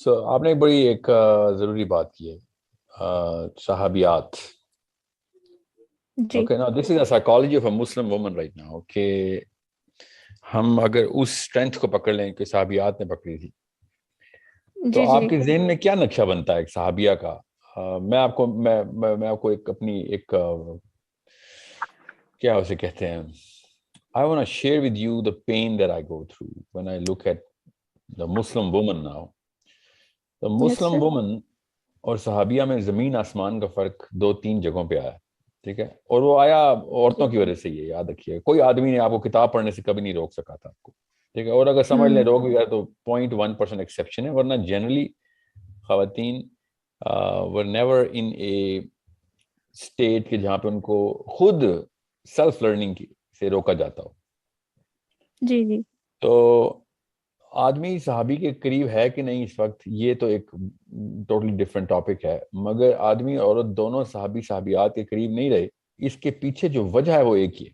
آپ نے بڑی ایک ضروری بات کی ہے، صحابیات. جی اوکے نا، this is a psychology of a Muslim woman right now کہ ہم اگر اس اسٹرینتھ کو پکڑ لیں کہ صحابیات نے پکڑی تھی تو جی آپ جی کے ذہن میں کیا نقشہ بنتا ہے ایک صحابیہ کا؟ میں آپ کو ایک اپنی ایک کیا اسے کہتے ہیں، I want to share with you the pain that I go through when I look at the Muslim woman now. The yes Muslim sir woman اور صحابیہ میں زمین آسمان کا فرق 2-3 جگہوں پہ آیا، ٹھیک ہے، اور وہ آیا عورتوں کی وجہ سے. یہ یاد رکھیے، کوئی آدمی نے آپ کو کتاب پڑھنے سے کبھی نہیں روک سکا تھا آپ کو، ٹھیک ہے، اور اگر سمجھ لیں روک گیا تو 0.1% ایکسیپشن ہے، ورنہ جنرلی خواتین were never in a state کہ جہاں پہ ان کو خود سیلف لرننگ سے روکا جاتا ہو. جی جی تو آدمی صحابی کے قریب ہے کہ نہیں اس وقت، یہ تو ایک ٹوٹلی ڈفرینٹ ٹاپک ہے، مگر آدمی عورت دونوں صحابی صحابیات کے قریب نہیں رہے. اس کے پیچھے جو وجہ ہے وہ ایک ہی ہے،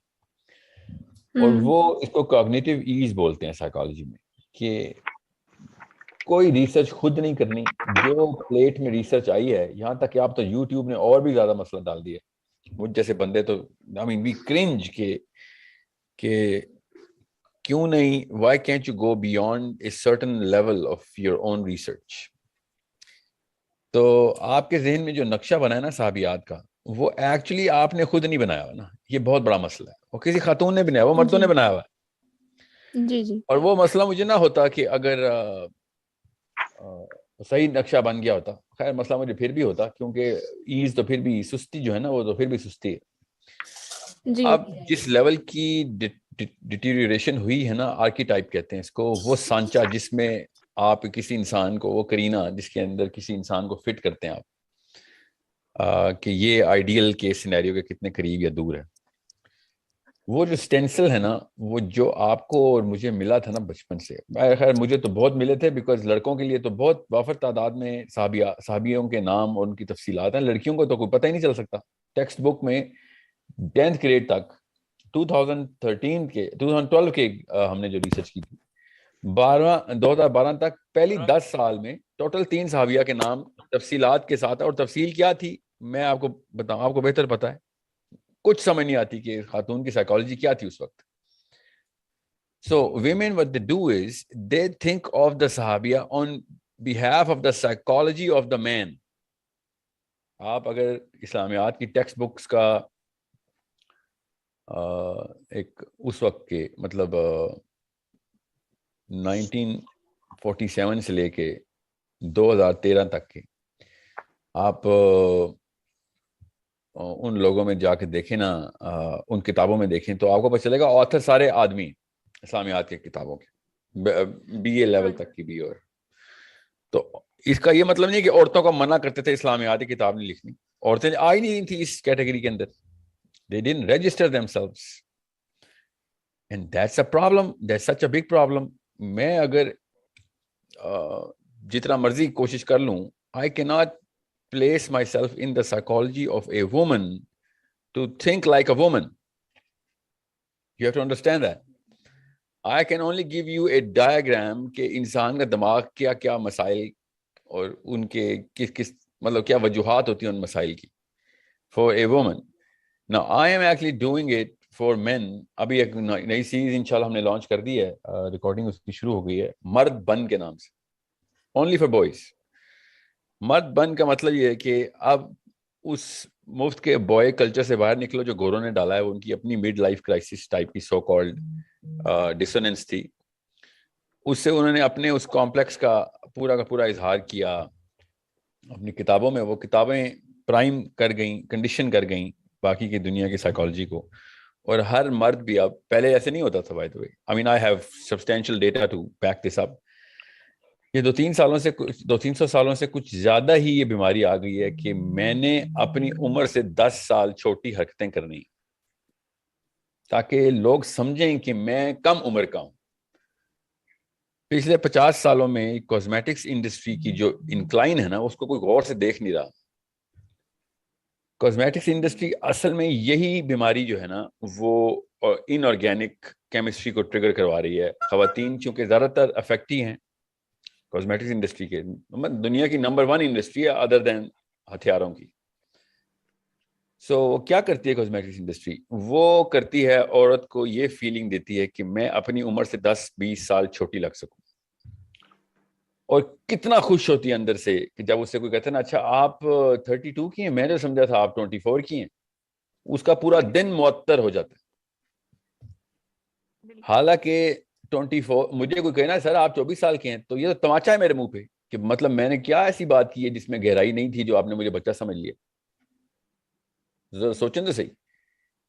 اور وہ اس کو کوگنیٹو ایز بولتے ہیں سائیکالوجی میں، کہ کوئی ریسرچ خود نہیں کرنی. جو پلیٹ میں ریسرچ آئی ہے، یہاں تک کہ آپ تو یوٹیوب نے اور بھی زیادہ مسئلہ ڈال دیا. مجھ جیسے بندے تو I mean we cringe کہ کیوں نہیں، why can't you go beyond a certain level of your own research. تو آپ کے ذہن میں جو نقشہ بنا ہے نا صحابیات کا، وہ ایکچولی آپ نے خود نہیں بنایا ہوا نا، یہ بہت بڑا مسئلہ ہے. وہ کسی خاتون نے بنایا، وہ مردوں نے بنایا ہوا ہے. جی جی اور وہ مسئلہ مجھے نہ ہوتا کہ اگر صحیح نقشہ بن گیا ہوتا. خیر مسئلہ مجھے پھر بھی ہوتا، کیونکہ ایز تو پھر بھی سستی جو ہے نا، وہ تو پھر بھی سستی ہے. جی اب جس لیول کی ڈیٹیریوریشن ہوئی ہے نا، آرکیٹائپ کہتے ہیں اس کو، وہ سانچہ جس میں آپ کسی انسان کو، وہ کرینہ جس کے اندر کسی انسان کو فٹ کرتے ہیں آپ کہ یہ آئیڈیل کے سینیریو کے کتنے قریب یا دور ہے. وہ جو سٹینسل ہے نا، وہ جو آپ کو اور مجھے ملا تھا نا بچپن سے، خیر مجھے تو بہت ملے تھے، بیکاز لڑکوں کے لیے تو بہت وافر تعداد میں صحابیوں کے نام اور ان کی تفصیلات ہیں. لڑکیوں کو تو کوئی پتہ ہی نہیں چل سکتا. ٹیکسٹ بک میں 10th گریڈ تک 2012 کے ہم نے جو ریسرچ کی تھی، 2012 تک پہلی 10 سال میں ٹوٹل 3 صحابیہ کے نام تفصیلات کے ساتھ. اور تفصیل کیا تھی میں آپ کو بتاؤں، آپ کو بہتر پتا ہے. کچھ سمجھ نہیں آتی کہ خاتون کی سائیکالوجی کیا تھی اس وقت. So women what they do is they think of the صحابیہ on behalf of the psychology of the man. آپ اگر اسلامیات کی ٹیکسٹ بکس کا ایک اس وقت کے مطلب 1947 سے لے کے 2013 تک کے آپ ان لوگوں میں جا کے دیکھیں نا، ان کتابوں میں دیکھیں تو آپ کو پتہ چلے گا آتھر سارے آدمی اسلامیات کے کتابوں کے، بی اے لیول تک کی بھی. اور تو اس کا یہ مطلب نہیں کہ عورتوں کو منع کرتے تھے اسلامیات کی کتاب نہیں لکھنی. عورتیں آئی نہیں تھی اس کیٹیگری کے اندر. They didn't register themselves. And that's a problem. That's such a big problem. میں اگر جتنا مرضی کوشش کر لوں، I cannot place myself in the psychology of a woman to think like a woman. You have to understand that. I can only give you a diagram کہ انسان کا دماغ کیا کیا مسائل اور ان کے کس مطلب کیا وجوہات ہوتی ہیں ان مسائل کی for a woman. Now I am actually doing it for men. ابھی ایک نئی سیریز انشاءاللہ ہم نے لانچ کر دی ہے، ریکارڈنگ اس کی شروع ہو گئی ہے، مرد بن کے نام سے، only for boys. مرد بن کا مطلب یہ ہے کہ اب اس مفت کے بوائے کلچر سے باہر نکلو جو گوروں نے ڈالا ہے. ان کی اپنی مڈ لائف کرائسس ٹائپ کی سو کالڈ ڈسوننس تھی، اس سے انہوں نے اپنے اس کمپلیکس کا پورا اظہار کیا اپنی کتابوں میں. وہ کتابیں پرائم کر گئیں، کنڈیشن کر گئیں باقی کی دنیا کی سائیکالوجی کو. اور ہر مرد بھی، اب پہلے ایسے نہیں ہوتا تھا by the way. I mean I have substantial data to back this up. یہ 200-300 سالوں سے کچھ زیادہ ہی یہ بیماری آ گئی ہے کہ میں نے اپنی عمر سے 10 سال چھوٹی حرکتیں کرنی تاکہ لوگ سمجھیں کہ میں کم عمر کا ہوں. پچھلے 50 سالوں میں کاسمیٹکس انڈسٹری کی جو انکلائن ہے نا، اس کو کوئی غور سے دیکھ نہیں رہا. کاسمیٹکس انڈسٹری اصل میں یہی بیماری جو ہے نا، وہ ان آرگینک کیمسٹری کو ٹریگر کروا رہی ہے. خواتین چونکہ زیادہ تر افیکٹ ہی ہیں، کاسمیٹکس انڈسٹری کے دنیا کی نمبر 1 انڈسٹری ہے ادر دین ہتھیاروں کی. سو کیا کرتی ہے کاسمیٹکس انڈسٹری؟ وہ کرتی ہے عورت کو یہ فیلنگ دیتی ہے کہ میں اپنی عمر سے 10-20 سال چھوٹی لگ سکوں, اور کتنا خوش ہوتی ہے اندر سے کہ جب اس سے کوئی کہتا ہے نا اچھا آپ 32 کی ہیں, میں نے سمجھا تھا آپ 24 کی ہیں, اس کا پورا دن معطر ہو جاتا ہے. حالانکہ 24, مجھے کوئی کہنا سر آپ 24 سال کے ہیں تو یہ تو تماچا ہے میرے منہ پہ کہ مطلب میں نے کیا ایسی بات کی ہے جس میں گہرائی نہیں تھی جو آپ نے مجھے بچہ سمجھ لیا. ذرا سوچیں تو صحیح,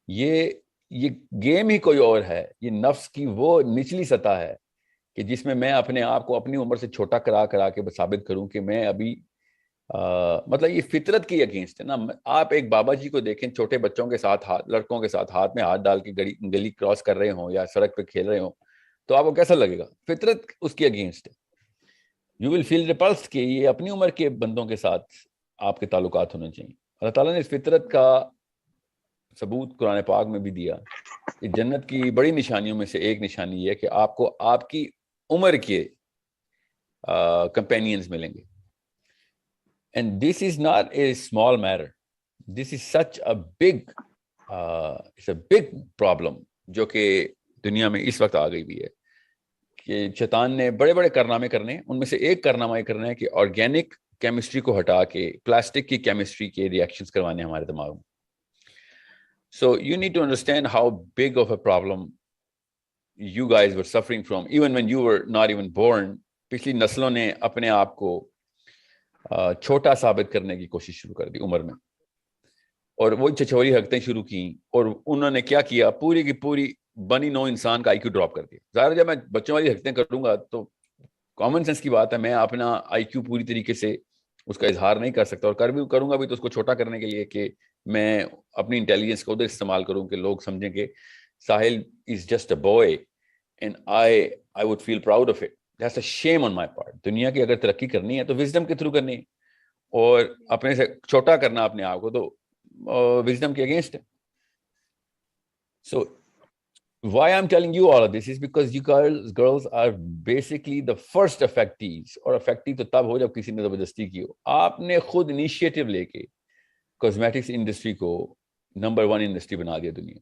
یہ گیم ہی کوئی اور ہے, یہ نفس کی وہ نچلی سطح ہے کہ جس میں میں اپنے آپ کو اپنی عمر سے چھوٹا کرا کے ثابت کروں کہ میں ابھی مطلب یہ فطرت کی اگینسٹ ہے نا. آپ ایک بابا جی کو دیکھیں چھوٹے بچوں کے ساتھ لڑکوں کے ساتھ ہاتھ میں ہاتھ ڈال کے گلی کراس کر رہے ہوں یا سڑک پہ کھیل رہے ہوں تو آپ کو کیسا لگے گا؟ فطرت اس کی اگینسٹ ہے. یو ول فیل ریپلس کہ یہ اپنی عمر کے بندوں کے ساتھ آپ کے تعلقات ہونے چاہیے. اللہ تعالیٰ نے اس فطرت کا ثبوت قرآن پاک میں بھی دیا کہ جنت کی بڑی نشانیوں میں سے ایک نشانی یہ ہے کہ آپ کو آپ کی عمر کے کمپینینز ملیں گے. And this is not a small matter. This is such a big, it's a big problem جو کہ دنیا میں اس وقت آ گئی بھی ہے کہ شیطان نے بڑے بڑے کارنامے کرنے, ان میں سے ایک کارنامہ یہ کرنا ہے کہ آرگینک کیمسٹری کو ہٹا کے پلاسٹک کی کیمسٹری کے ریئیکشنز کروانے ہمارے دماغ میں. So you need to understand how big of a problem you guys were suffering from even when you were not even born. پچھلی نسلوں نے اپنے آپ کو چھوٹا ثابت کرنے کی کوشش شروع کر دی عمر میں, اور وہ چھچوری حرکتیں شروع کی, اور انہوں نے کیا کیا, پوری کی پوری بنی نو انسان کا آئی کیو ڈراپ کر دیا. ظاہر جب میں بچوں والی حرکتیں کروں گا تو کامن سینس کی بات ہے میں اپنا آئی کیو پوری طریقے سے اس کا اظہار نہیں کر سکتا, اور کروں گا بھی تو اس کو چھوٹا کرنے کے لیے کہ میں اپنی انٹیلیجنس کو ادھر استعمال کروں کہ لوگ سمجھیں کہ Sahil is just a boy and I would feel proud of it. That's a shame on my part. دنیا کی اگر ترقی کرنی ہے تو وزڈم کے تھرو کرنی ہے, اور اپنے سے چھوٹا کرنا اپنے آپ کو تو وزڈم کے اگینسٹ ہے. So why I'm telling you all of this is because you girls are basically the first affectees, اور affectee تو تب ہو جب کسی نے زبردستی کی ہو. آپ نے خود انیشیٹو لے کے کاسمیٹکس انڈسٹری کو نمبر 1 انڈسٹری بنا دیا دنیا.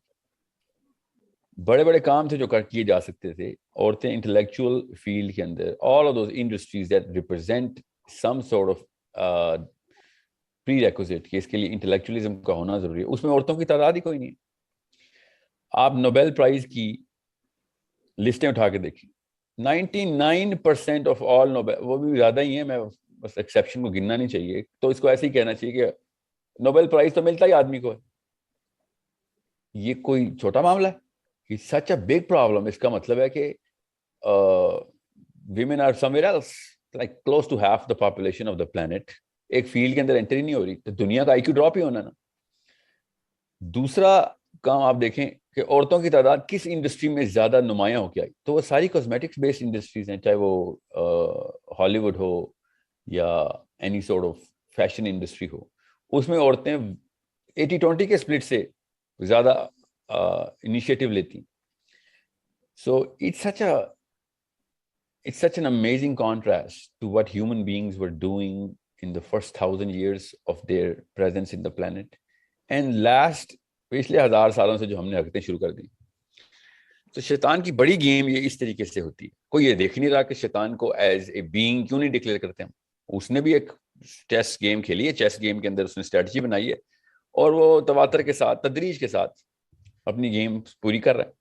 بڑے بڑے کام تھے جو کیے جا سکتے تھے. عورتیں انٹلیکچوئل فیلڈ کے اندر all of those industries that represent some sort of prerequisite کہ اس کے لیے انٹلیکچوئلزم کا ہونا ضروری ہے, اس میں عورتوں کی تعداد ہی کوئی نہیں ہے. آپ نوبیل پرائز کی لسٹیں اٹھا کے دیکھیں, 99% آف آل نوبیل, وہ بھی زیادہ ہی ہیں, میں بس ایکسیپشن کو گننا نہیں چاہیے, تو اس کو ایسے ہی کہنا چاہیے کہ نوبیل پرائز تو ملتا ہی آدمی کو ہے. یہ کوئی چھوٹا معاملہ ہے؟ It's such a big problem. اس کا مطلب ہے کہ women are somewhere else, like close to half the population of the planet. ایک فیلڈ کے اندر انٹری نہیں ہو رہی, تو دنیا کا آئی کیو ڈراپ ہی ہونا نا. دوسرا کام آپ دیکھیں کہ عورتوں کی تعداد کس انڈسٹری میں زیادہ نمایاں ہو کے آئی, تو وہ ساری کاسمیٹکس بیسڈ انڈسٹریز ہیں, چاہے وہ ہالی ووڈ ہو یا any sort of fashion industry ہو. اس میں عورتیں 80-20 کے اسپلٹ سے زیادہ initiative لیتی. So it's such an amazing contrast to what human beings were doing in the first 1,000 years of their presence in the planet, and last پچھلے 1000 سالوں سے جو ہم نے حرکتیں شروع کر دی. تو شیطان کی بڑی گیم یہ اس طریقے سے ہوتی ہے. کوئی یہ دیکھ نہیں رہا کہ شیطان کو ایز اے بینگ کیوں نہیں ڈکلیئر کرتے ہم. اس نے بھی ایک چیس گیم کھیلی ہے, چیس گیم کے اندر اس نے اسٹریٹجی بنائی ہے, اور وہ تواتر کے ساتھ تدریج کے ساتھ اپنی گیم پوری کر رہا ہے.